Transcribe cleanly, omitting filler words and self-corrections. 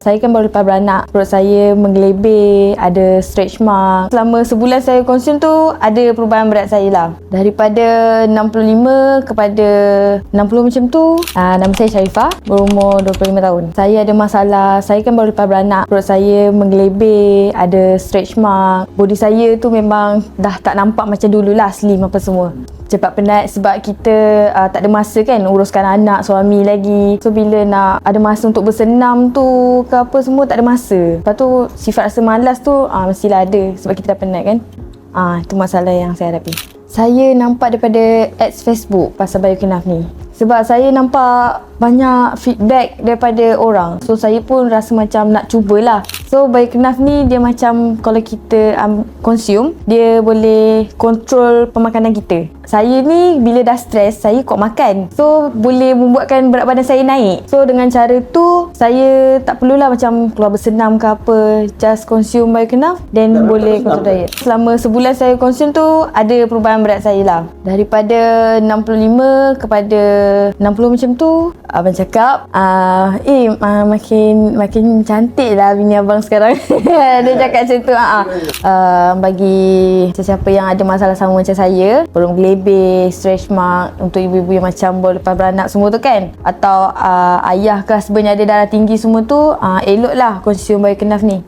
Saya kan baru lepas beranak, perut saya menggelebih, ada stretch mark. Selama sebulan saya konsum tu, ada perubahan berat saya lah. Daripada 65 kepada 60 macam tu. Nama saya Sharifah, berumur 25 tahun. Saya ada masalah, saya kan baru lepas beranak, perut saya menggelebih, ada stretch mark. Body saya tu memang dah tak nampak macam dulu lah, slim apa semua. Cepat penat sebab kita tak ada masa kan uruskan anak, suami lagi. So bila nak ada masa untuk bersenam tu ke apa semua, tak ada masa. Lepas tu sifat rasa malas tu mestilah ada sebab kita dah penat kan. Itu masalah yang saya hadapi. Saya nampak daripada ads Facebook pasal Biokenaf ni. Sebab saya nampak banyak feedback daripada orang. So saya pun rasa macam nak cubalah. So Biokenaf ni dia macam kalau kita consume, dia boleh kontrol pemakanan kita. Saya ni bila dah stres, saya kuat makan. So boleh membuatkan berat badan saya naik. So dengan cara tu, saya tak perlulah macam keluar bersenam ke apa. Just consume Biokenaf, then boleh kontrol diet. Selama sebulan saya consume tu, ada perubahan berat saya lah. Daripada 65 kepada 60 macam tu. Abang cakap makin cantik lah bini abang sekarang. Dia cakap macam tu. Bagi sesiapa yang ada masalah sama macam saya, perut gelebih, stretch mark, untuk ibu-ibu yang macam baru lepas beranak semua tu kan, atau ayah ke husband yang ada darah tinggi semua tu, eloklah consume Biokenaf ni.